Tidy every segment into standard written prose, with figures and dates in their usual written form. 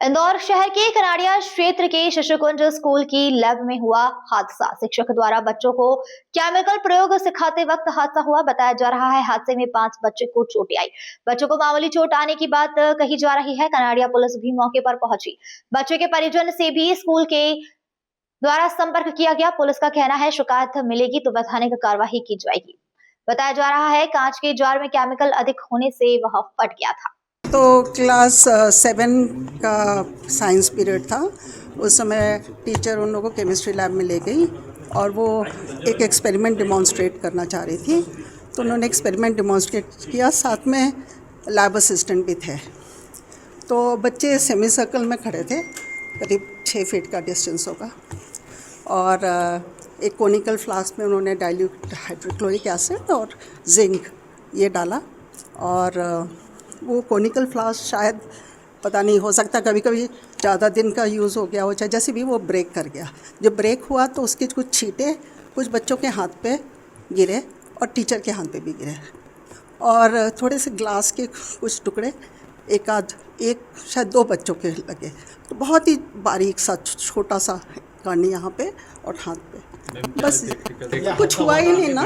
इंदौर शहर के कनाड़िया क्षेत्र के शिशुकुंज स्कूल की लैब में हुआ हादसा। शिक्षक द्वारा बच्चों को केमिकल प्रयोग सिखाते वक्त हादसा हुआ। बताया जा रहा है हादसे में 5 बच्चे को चोटें आई। बच्चों को मामूली चोट आने की बात कही जा रही है। कनाड़िया पुलिस भी मौके पर पहुंची। बच्चे के परिजन से भी स्कूल के द्वारा संपर्क किया गया। पुलिस का कहना है शिकायत मिलेगी तो वैधानिक कार्रवाई की जाएगी। बताया जा रहा है कांच के जार में केमिकल अधिक होने से वह फट गया था। तो क्लास 7 का साइंस पीरियड था। उस समय टीचर उन लोगों को केमिस्ट्री लैब में ले गई और वो एक एक्सपेरिमेंट डिमॉन्स्ट्रेट करना चाह रही थी। तो उन्होंने एक्सपेरिमेंट डिमॉन्स्ट्रेट किया, साथ में लैब असिस्टेंट भी थे। तो बच्चे सेमी सर्कल में खड़े थे, करीब 6 फीट का डिस्टेंस होगा, और एक कोनिकल फ्लास्क में उन्होंने डाइल्यूट हाइड्रोक्लोरिक एसिड और जिंक ये डाला। और वो कोनिकल फ्लास्क शायद पता नहीं, हो सकता कभी कभी ज़्यादा दिन का यूज़ हो गया हो, चाहे जैसे भी वो ब्रेक कर गया। जब ब्रेक हुआ तो उसके कुछ छींटे कुछ बच्चों के हाथ पे गिरे और टीचर के हाथ पे भी गिरे, और थोड़े से ग्लास के कुछ टुकड़े एक शायद 2 बच्चों के लगे। तो बहुत ही बारीक सा छोटा सा कण यहाँ पे और हाथ पे, बस कुछ हुआ ही नहीं ना।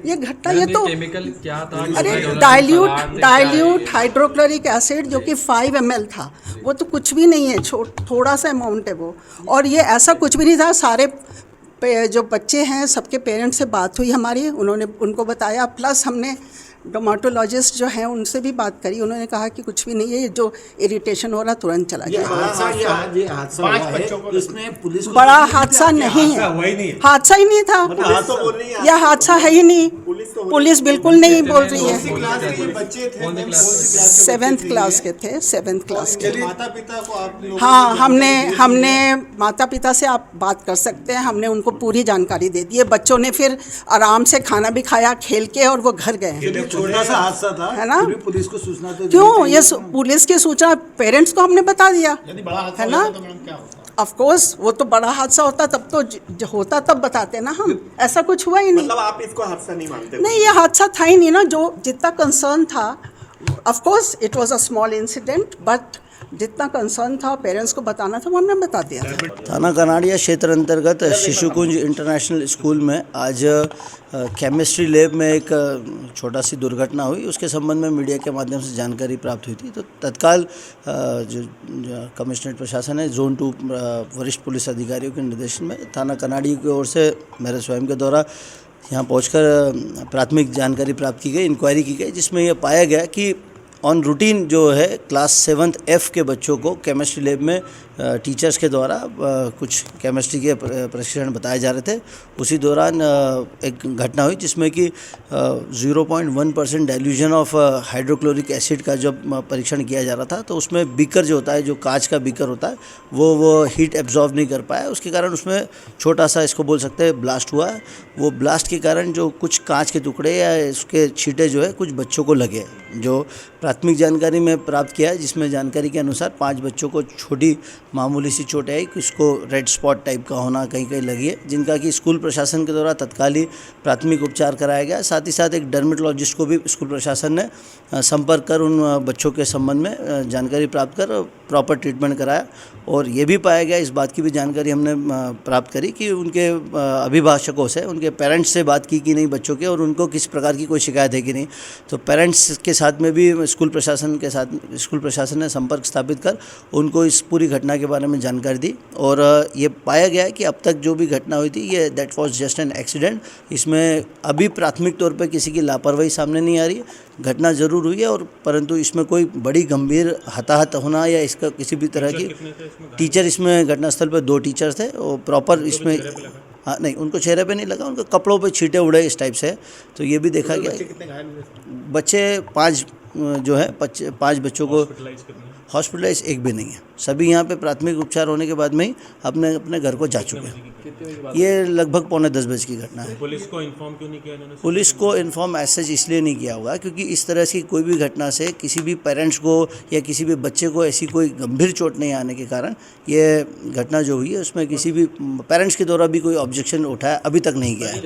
ये घटना, ये तो केमिकल क्या था? अरे डाइल्यूट हाइड्रोक्लोरिक एसिड जो कि 5 ml था, वो तो कुछ भी नहीं है, थोड़ा सा अमाउंट है वो। और ये ऐसा कुछ भी नहीं था। सारे जो बच्चे हैं सबके पेरेंट्स से बात हुई हमारी, उन्होंने उनको बताया, प्लस हमने डर्माटोलॉजिस्ट जो हैं उनसे भी बात करी। उन्होंने कहा कि कुछ भी नहीं है, ये जो इरिटेशन हो रहा तुरंत चला गया। बड़ा हादसा नहीं है, हादसा ही नहीं था, यह हादसा है ही नहीं। पुलिस बिल्कुल नहीं बोल रही है। 7th क्लास के थे, 7th क्लास के। हाँ, हमने माता पिता से आप बात कर सकते हैं, हमने उनको पूरी जानकारी दे दी है। बच्चों ने फिर आराम से खाना भी खाया, खेल के, और वो घर गए। छोटा सा हादसा था, है ना? पुलिस को सूचना तो क्यों? ये पुलिस की सूचना पेरेंट्स को हमने बता दिया, है ना? ऑफ कोर्स वो तो बड़ा हादसा होता तब तो होता, तब बताते ना हम। ऐसा कुछ हुआ ही नहीं। मतलब आप इसको हादसा नहीं मानते? नहीं, ये हादसा था ही नहीं ना। जो जितना कंसर्न था, of course it was a small incident, but जितना कंसर्न था पेरेंट्स को बताना था वो हमने बता दिया। थाना कनाड़िया क्षेत्र अंतर्गत शिशुकुंज इंटरनेशनल स्कूल में आज केमिस्ट्री लैब में एक छोटा सी दुर्घटना हुई। उसके संबंध में मीडिया के माध्यम से जानकारी प्राप्त हुई थी। तो तत्काल जो कमिश्नरेट प्रशासन है, जोन 2 वरिष्ठ पुलिस अधिकारियों के निर्देशन में थाना कनाड़िया की ओर से मेरे स्वयं के द्वारा यहाँ पहुँचकर प्राथमिक जानकारी प्राप्त की गई, इंक्वायरी की गई, जिसमें यह पाया गया कि ऑन रूटीन जो है क्लास 7th F के बच्चों को केमिस्ट्री लैब में टीचर्स के द्वारा कुछ केमिस्ट्री के प्रशिक्षण बताए जा रहे थे। उसी दौरान एक घटना हुई जिसमें कि 0.1% डाइल्यूशन ऑफ हाइड्रोक्लोरिक एसिड का जब परीक्षण किया जा रहा था, तो उसमें बीकर जो होता है, जो कांच का बीकर होता है, वो हीट एब्जॉर्ब नहीं कर पाया। उसके कारण उसमें छोटा सा, इसको बोल सकते हैं, ब्लास्ट हुआ। वो ब्लास्ट के कारण जो कुछ कांच के टुकड़े या उसके छींटे जो है कुछ बच्चों को लगे। जो प्राथमिक जानकारी में प्राप्त किया है, जिसमें जानकारी के अनुसार 5 बच्चों को छोटी मामूली सी चोट आई, किसको रेड स्पॉट टाइप का होना कहीं कहीं लगी है, जिनका कि स्कूल प्रशासन के द्वारा तत्काल ही प्राथमिक उपचार कराया गया। साथ ही साथ एक डर्मेटोलॉजिस्ट को भी स्कूल प्रशासन ने संपर्क कर उन बच्चों के संबंध में जानकारी प्राप्त कर प्रॉपर ट्रीटमेंट कराया। और ये भी पाया गया, इस बात की भी जानकारी हमने प्राप्त करी कि उनके अभिभाषकों से, उनके पेरेंट्स से बात की कि नहीं बच्चों के, और उनको किस प्रकार की कोई शिकायत है कि नहीं। तो पेरेंट्स के साथ में भी स्कूल प्रशासन ने संपर्क स्थापित कर उनको इस पूरी घटना के बारे में जानकारी दी। और ये पाया गया कि अब तक जो भी घटना हुई थी, ये that was just an accident. इसमें अभी प्राथमिक तौर पर किसी की लापरवाही सामने नहीं आ रही है। घटना ज़रूर हुई है, और परंतु इसमें कोई बड़ी गंभीर हताहत होना या इसका किसी भी तरह की टीचर, इसमें घटनास्थल पर 2 टीचर्स थे और प्रॉपर इसमें, हाँ नहीं, उनको चेहरे पे नहीं लगा, उनके कपड़ों पे छींटे उड़े इस टाइप से। तो ये भी देखा गया। बच्चे 5 जो है 5 बच्चों को हॉस्पिटलाइज एक भी नहीं है। सभी यहाँ पे प्राथमिक उपचार होने के बाद में ही अपने घर को जा चुके हैं। ये लगभग 9:45 बजे की घटना है। पुलिस को इन्फॉर्म क्यों नहीं किया इन्होंने? पुलिस को इन्फॉर्म ऐसे इसलिए नहीं किया होगा क्योंकि इस तरह की कोई भी घटना से किसी भी पेरेंट्स को या किसी भी बच्चे को ऐसी कोई गंभीर चोट नहीं आने के कारण ये घटना जो हुई है उसमें किसी भी पेरेंट्स के द्वारा भी कोई ऑब्जेक्शन उठाया अभी तक नहीं गया है।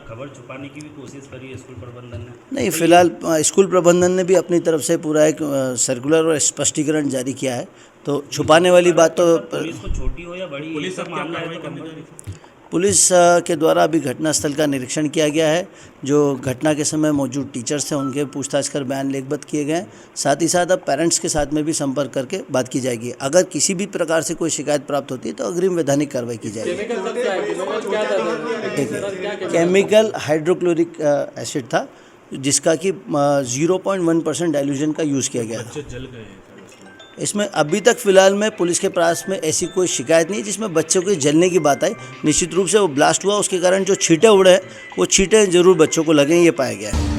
खबर छुपाने की भी कोशिश करी स्कूल प्रबंधन ने? नहीं, फिलहाल स्कूल प्रबंधन ने भी अपनी तरफ से पूरा पूरा एक सर्कुलर और स्पष्टीकरण जारी किया है। तो छुपाने वाली बात तो पुलिस को छोटी हो या बड़ी, पुलिस सब अब क्या मामला है कार्रवाई तो करने जा रही है? पुलिस के द्वारा अभी घटनास्थल का निरीक्षण किया गया है। जो घटना के समय मौजूद टीचर्स थे उनके पूछताछ कर बयान लेखबद्ध किए गए हैं। साथ ही साथ अब पेरेंट्स के साथ में भी संपर्क करके बात की जाएगी। अगर किसी भी प्रकार से कोई शिकायत प्राप्त होती है तो अग्रिम वैधानिक कार्रवाई की जाएगी। देखिए, केमिकल हाइड्रोक्लोरिक एसिड था जिसका कि 0.1% डाइल्यूजन का यूज़ किया गया था। बच्चे जल गए हैं सर इसमें। इसमें अभी तक फ़िलहाल में पुलिस के पास में ऐसी कोई शिकायत नहीं है जिसमें बच्चों के जलने की बात आई। निश्चित रूप से वो ब्लास्ट हुआ, उसके कारण जो छींटे उड़े हैं वो छींटे ज़रूर बच्चों को लगे, ये पाया गया है।